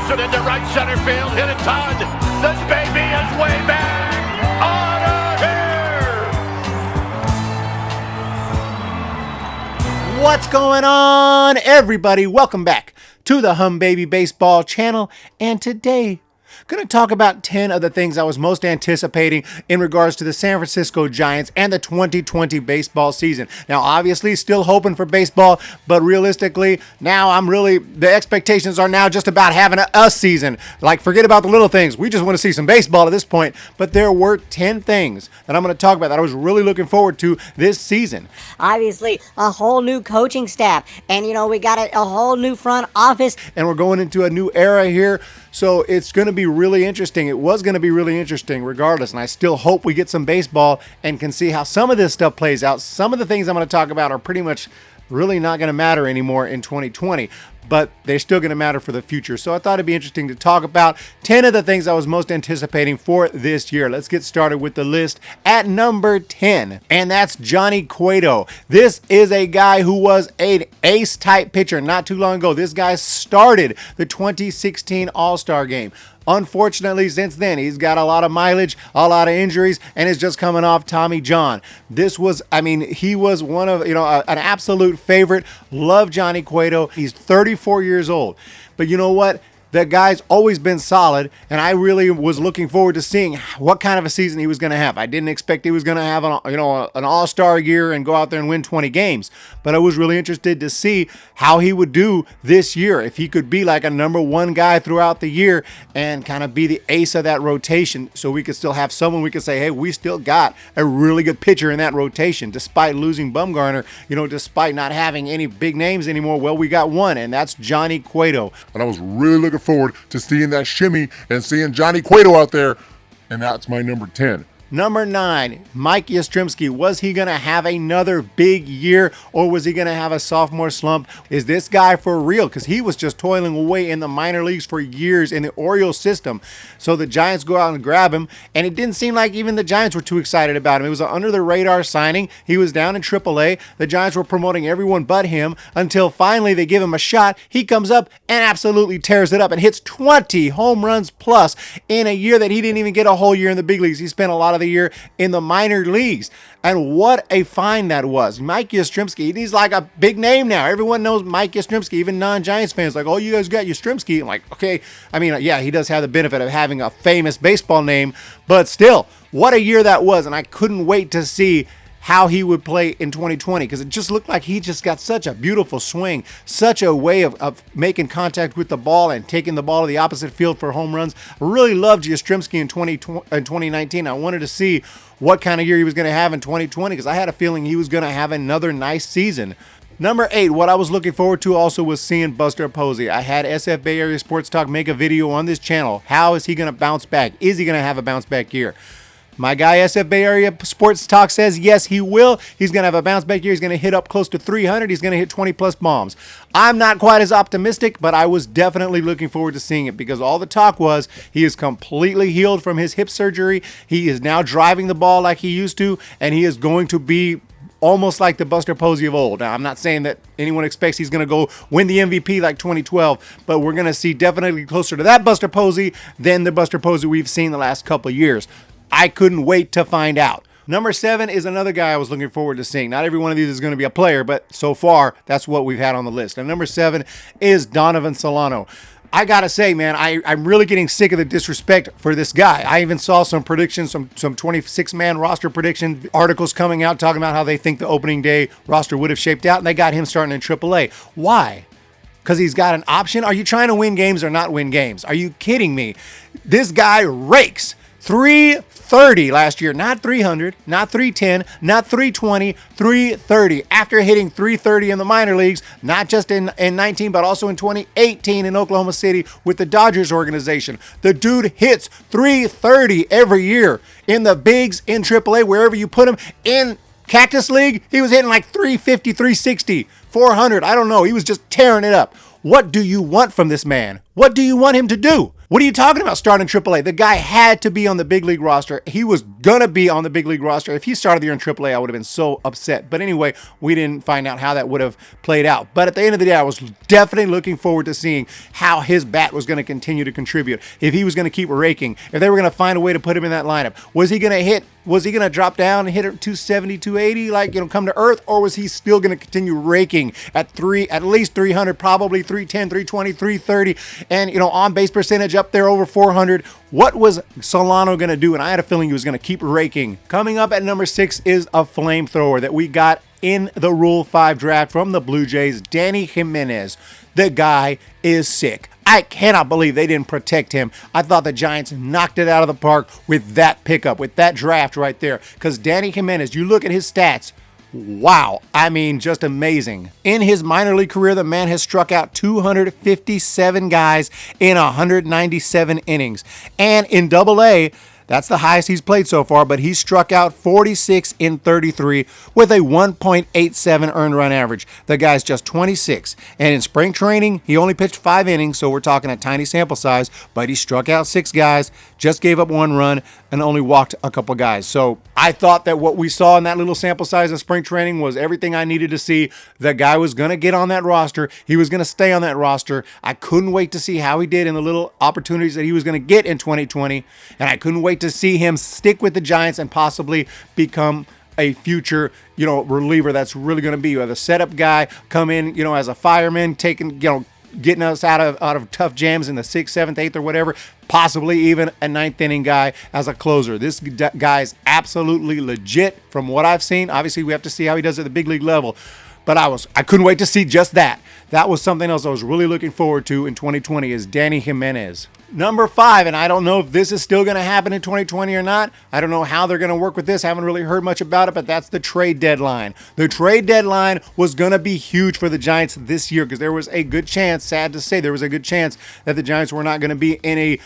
Blasted into right center field. Hit it, Todd. This baby is way back. Out of here. What's going on, everybody? Welcome back to the Humm Baby Baseball channel. And today, going to talk about 10 of the things I was most anticipating in regards to the San Francisco Giants and the 2020 baseball season. Now, obviously, still hoping for baseball, but realistically, now the expectations are now just about having a season. Like, forget about the little things. We just want to see some baseball at this point. But there were 10 things that I'm going to talk about that I was really looking forward to this season. Obviously, a whole new coaching staff. And, we got a whole new front office. And we're going into a new era here. So it's going to be really interesting. It was going to be really interesting regardless. And I still hope we get some baseball and can see how some of this stuff plays out. Some of the things I'm going to talk about are pretty much really not going to matter anymore in 2020. But they're still going to matter for the future. So I thought it'd be interesting to talk about 10 of the things I was most anticipating for this year. Let's get started with the list at number 10. And that's Johnny Cueto. This is a guy who was an ace-type pitcher not too long ago. This guy started the 2016 All-Star Game. Unfortunately, since then, he's got a lot of mileage, a lot of injuries, and is just coming off Tommy John. He was one of, an absolute favorite. Love Johnny Cueto. He's 34 years old. But you know what? That guy's always been solid, and I really was looking forward to seeing what kind of a season he was going to have. I didn't expect he was going to have an all-star year and go out there and win 20 games, but I was really interested to see how he would do this year, if he could be like a number one guy throughout the year and kind of be the ace of that rotation, so we could still have someone we could say, hey, we still got a really good pitcher in that rotation, despite losing Bumgarner, despite not having any big names anymore. Well, we got one, and that's Johnny Cueto. And I was really looking forward to seeing that shimmy and seeing Johnny Cueto out there, and that's my number 10. Number 9, Mike Yastrzemski. Was he going to have another big year, or was he going to have a sophomore slump? Is this guy for real? Because he was just toiling away in the minor leagues for years in the Orioles system. So the Giants go out and grab him, and it didn't seem like even the Giants were too excited about him. It was an under-the-radar signing. He was down in AAA. The Giants were promoting everyone but him until finally they give him a shot. He comes up and absolutely tears it up and hits 20 home runs plus in a year that he didn't even get a whole year in the big leagues. He spent a lot of the year in the minor leagues, and what a find that was. Mike Yastrzemski, he's like a big name now. Everyone knows Mike Yastrzemski, even non-Giants fans, like, oh, you guys got Yastrzemski. I'm like, okay, yeah, he does have the benefit of having a famous baseball name, but still, what a year that was, and I couldn't wait to see how he would play in 2020, because it just looked like he just got such a beautiful swing, such a way of making contact with the ball and taking the ball to the opposite field for home runs. I really loved Yastrzemski in 2019. I wanted to see what kind of year he was going to have in 2020, because I had a feeling he was going to have another nice season. Number 8, what I was looking forward to also was seeing Buster Posey. I had SF Bay Area Sports Talk make a video on this channel. How is he going to bounce back? Is he going to have a bounce back year? My guy, SF Bay Area Sports Talk, says yes, he will. He's going to have a bounce back year. He's going to hit up close to 300. He's going to hit 20-plus bombs. I'm not quite as optimistic, but I was definitely looking forward to seeing it, because all the talk was he is completely healed from his hip surgery. He is now driving the ball like he used to, and he is going to be almost like the Buster Posey of old. Now, I'm not saying that anyone expects he's going to go win the MVP like 2012, but we're going to see definitely closer to that Buster Posey than the Buster Posey we've seen the last couple of years. I couldn't wait to find out. Number 7 is another guy I was looking forward to seeing. Not every one of these is going to be a player, but so far, that's what we've had on the list. And number 7 is Donovan Solano. I got to say, man, I'm really getting sick of the disrespect for this guy. I even saw some predictions, some 26-man roster prediction articles coming out talking about how they think the opening day roster would have shaped out, and they got him starting in AAA. Why? Because he's got an option? Are you trying to win games or not win games? Are you kidding me? This guy rakes. 330 last year, not 300, not 310, not 320, 330. After hitting 330 in the minor leagues, not just in 19, but also in 2018 in Oklahoma City with the Dodgers organization. The dude hits 330 every year in the bigs, in AAA, wherever you put him. In Cactus League, he was hitting like 350, 360. 400. I don't know. He was just tearing it up. What do you want from this man? What do you want him to do? What are you talking about starting AAA? The guy had to be on the big league roster. He was going to be on the big league roster. If he started the year in AAA, I would have been so upset. But anyway, we didn't find out how that would have played out. But at the end of the day, I was definitely looking forward to seeing how his bat was going to continue to contribute. If he was going to keep raking, if they were going to find a way to put him in that lineup. Was he going to hit? Was he going to drop down and hit 270, 280, like, come to earth? Or was he still going to continue raking at least 300, probably 310, 320, 330, and, on base percentage up there over 400? What was Solano going to do? And I had a feeling he was going to keep raking. Coming up at number 6 is a flamethrower that we got in the Rule 5 draft from the Blue Jays, Danny Jimenez. The guy is sick. I cannot believe they didn't protect him. I thought the Giants knocked it out of the park with that pickup, with that draft right there. Because Danny Jimenez, you look at his stats, wow. I mean, just amazing. In his minor league career, the man has struck out 257 guys in 197 innings. And in Double-A, that's the highest he's played so far, but he struck out 46 in 33 with a 1.87 earned run average. The guy's just 26. And in spring training, he only pitched 5 innings, so we're talking a tiny sample size, but he struck out 6 guys, just gave up 1 run, and only walked a couple guys. So I thought that what we saw in that little sample size of spring training was everything I needed to see. The guy was going to get on that roster. He was going to stay on that roster. I couldn't wait to see how he did in the little opportunities that he was going to get in 2020, and I couldn't wait to see him stick with the Giants and possibly become a future, reliever that's really going to be a setup guy, come in, as a fireman, taking, getting us out of tough jams in the 6th, 7th, 8th, or whatever, possibly even a 9th inning guy as a closer. This guy's absolutely legit from what I've seen. Obviously, we have to see how he does at the big league level. But I couldn't wait to see just that. That was something else I was really looking forward to in 2020 is Danny Jimenez. Number 5, and I don't know if this is still going to happen in 2020 or not. I don't know how they're going to work with this. I haven't really heard much about it, but that's the trade deadline. The trade deadline was going to be huge for the Giants this year because there was a good chance, sad to say, there was a good chance that the Giants were not going to be in a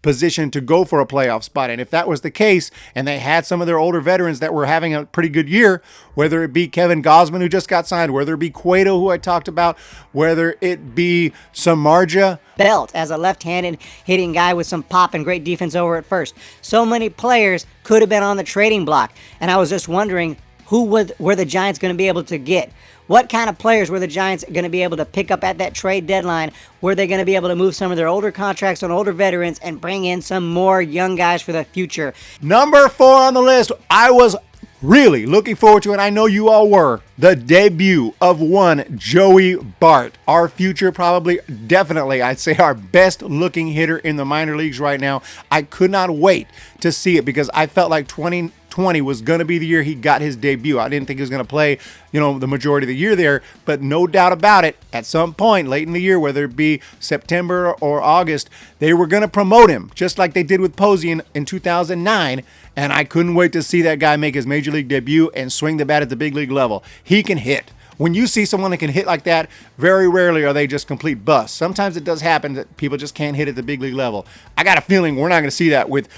position to go for a playoff spot. And if that was the case, and they had some of their older veterans that were having a pretty good year, whether it be Kevin Gausman, who just got signed, whether it be Cueto, who I talked about, whether it be Samardzija, Belt as a left-handed hitting guy with some pop and great defense over at first. So many players could have been on the trading block. And I was just wondering, who were the Giants going to be able to get? What kind of players were the Giants going to be able to pick up at that trade deadline? Were they going to be able to move some of their older contracts on older veterans and bring in some more young guys for the future? Number 4 on the list, I was really looking forward to, and I know you all were, the debut of one Joey Bart. Our future, probably, definitely, I'd say our best looking hitter in the minor leagues right now. I could not wait to see it because I felt like 2020 was going to be the year he got his debut. I didn't think he was going to play, the majority of the year there, but no doubt about it, at some point late in the year, whether it be September or August, they were going to promote him, just like they did with Posey in 2009, and I couldn't wait to see that guy make his major league debut and swing the bat at the big league level. He can hit. When you see someone that can hit like that, very rarely are they just complete busts. Sometimes it does happen that people just can't hit at the big league level. I got a feeling we're not going to see that with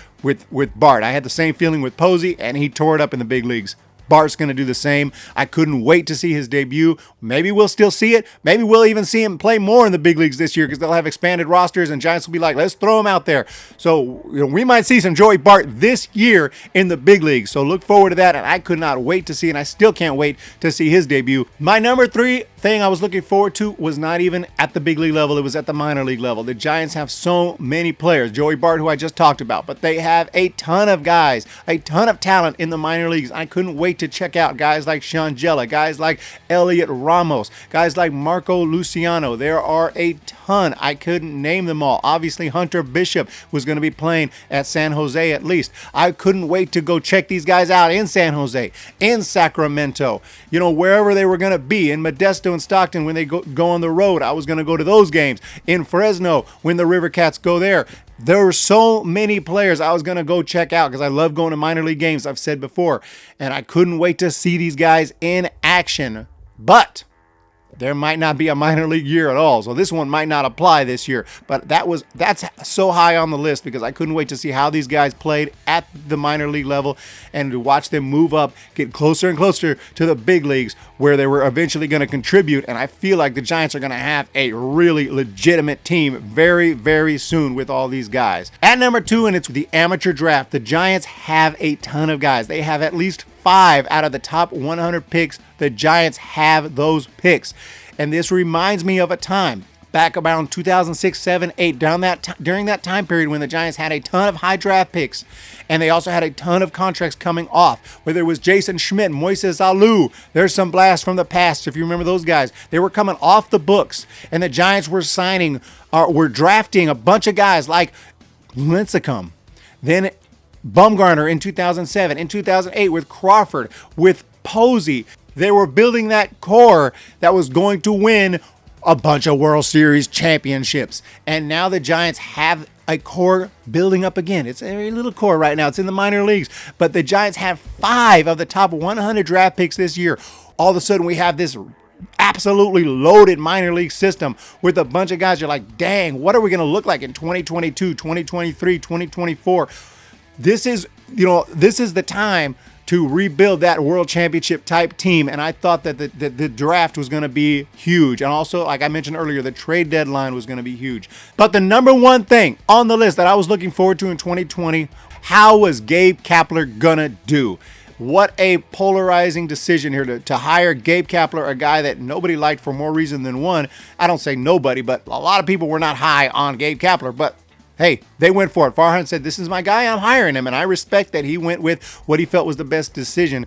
Bart. I had the same feeling with Posey, and he tore it up in the big leagues. Bart's going to do the same. I couldn't wait to see his debut. Maybe we'll still see it. Maybe we'll even see him play more in the big leagues this year because they'll have expanded rosters and Giants will be like, let's throw him out there. So we might see some Joey Bart this year in the big leagues. So look forward to that, and I could not wait to see, and I still can't wait to see his debut. My number 3 thing I was looking forward to was not even at the big league level. It was at the minor league level. The Giants have so many players. Joey Bart, who I just talked about, but they have a ton of guys, a ton of talent in the minor leagues. I couldn't wait to check out guys like Shangela, guys like Elliot Ramos, guys like Marco Luciano. There are a ton. I couldn't name them all. Obviously, Hunter Bishop was going to be playing at San Jose at least. I couldn't wait to go check these guys out in San Jose, in Sacramento, wherever they were going to be, in Modesto and Stockton when they go on the road. I was going to go to those games. In Fresno when the River Cats go there. There were so many players I was going to go check out because I love going to minor league games, I've said before. And I couldn't wait to see these guys in action. But there might not be a minor league year at all. So this one might not apply this year. But that's so high on the list because I couldn't wait to see how these guys played at the minor league level and to watch them move up, get closer and closer to the big leagues where they were eventually going to contribute. And I feel like the Giants are going to have a really legitimate team very, very soon with all these guys. At number 2, and it's the amateur draft, the Giants have a ton of guys. They have at least 5 out of the top 100 picks. The Giants have those picks. And this reminds me of a time back around 2006, 7, 8, during that time period when the Giants had a ton of high draft picks. And they also had a ton of contracts coming off, whether it was Jason Schmidt, Moises Alou. There's some blasts from the past, if you remember those guys. They were coming off the books. And the Giants were were drafting a bunch of guys like Lincecum. Then Bumgarner in 2007, in 2008 with Crawford, with Posey. They were building that core that was going to win a bunch of World Series championships. And now the Giants have a core building up again. It's a very little core right now. It's in the minor leagues. But the Giants have 5 of the top 100 draft picks this year. All of a sudden we have this absolutely loaded minor league system with a bunch of guys. You're like, dang, what are we going to look like in 2022, 2023, 2024? This is the time to rebuild that world championship type team. And I thought that the draft was going to be huge. And also, like I mentioned earlier, the trade deadline was going to be huge. But the number one thing on the list that I was looking forward to in 2020, how was Gabe Kapler going to do? What a polarizing decision here to hire Gabe Kapler, a guy that nobody liked for more reason than one. I don't say nobody, but a lot of people were not high on Gabe Kapler. But hey, they went for it. Farhan said, this is my guy, I'm hiring him. And I respect that he went with what he felt was the best decision.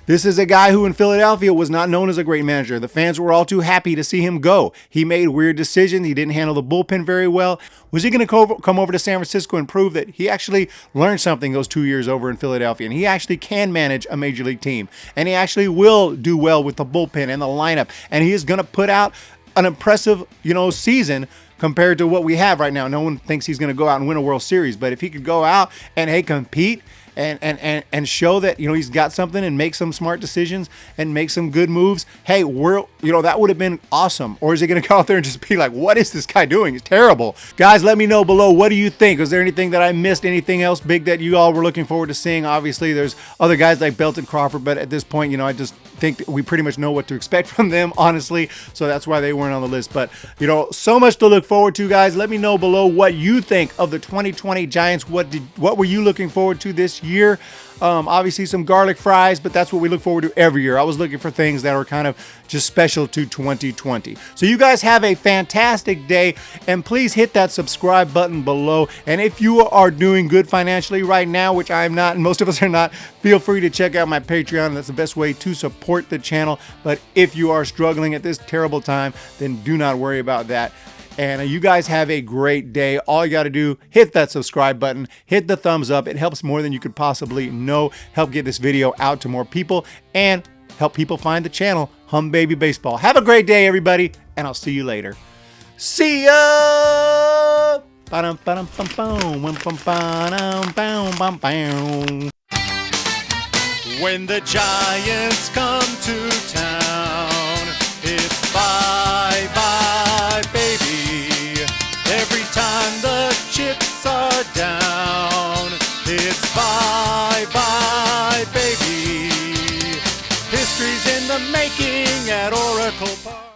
This is a guy who in Philadelphia was not known as a great manager. The fans were all too happy to see him go. He made weird decisions. He didn't handle the bullpen very well. Was he going to come over to San Francisco and prove that he actually learned something those 2 years over in Philadelphia? And he actually can manage a major league team. And he actually will do well with the bullpen and the lineup. And he is going to put out an impressive, season compared to what we have right now. No one thinks he's going to go out and win a World Series, but if he could go out and compete and show that he's got something and make some smart decisions and make some good moves, hey, that would have been awesome. Or is he going to go out there and just be like, what is this guy doing? He's terrible. Guys, let me know below, what do you think? Was there anything that I missed? Anything else big that you all were looking forward to seeing? Obviously, there's other guys like Belton Crawford, but at this point, I just think that we pretty much know what to expect from them, honestly. So that's why they weren't on the list. But, so much to look forward to, guys. Let me know below what you think of the 2020 Giants. What were you looking forward to this year? Obviously some garlic fries, but that's what we look forward to every year. I was looking for things that were kind of just special to 2020. So you guys have a fantastic day, and please hit that subscribe button below. And if you are doing good financially right now, which I'm not, and most of us are not, feel free to check out my Patreon. That's the best way to support the channel. But if you are struggling at this terrible time, then do not worry about that. And you guys have a great day. All you got to do, hit that subscribe button, hit the thumbs up. It helps more than you could possibly know. Help get this video out to more people and help people find the channel, Humm Baby Baseball. Have a great day, everybody, and I'll see you later. See ya! When the Giants come to town, it's bye-bye, baby. Every time the chips are down, it's bye-bye, baby. History's in the making at Oracle Park.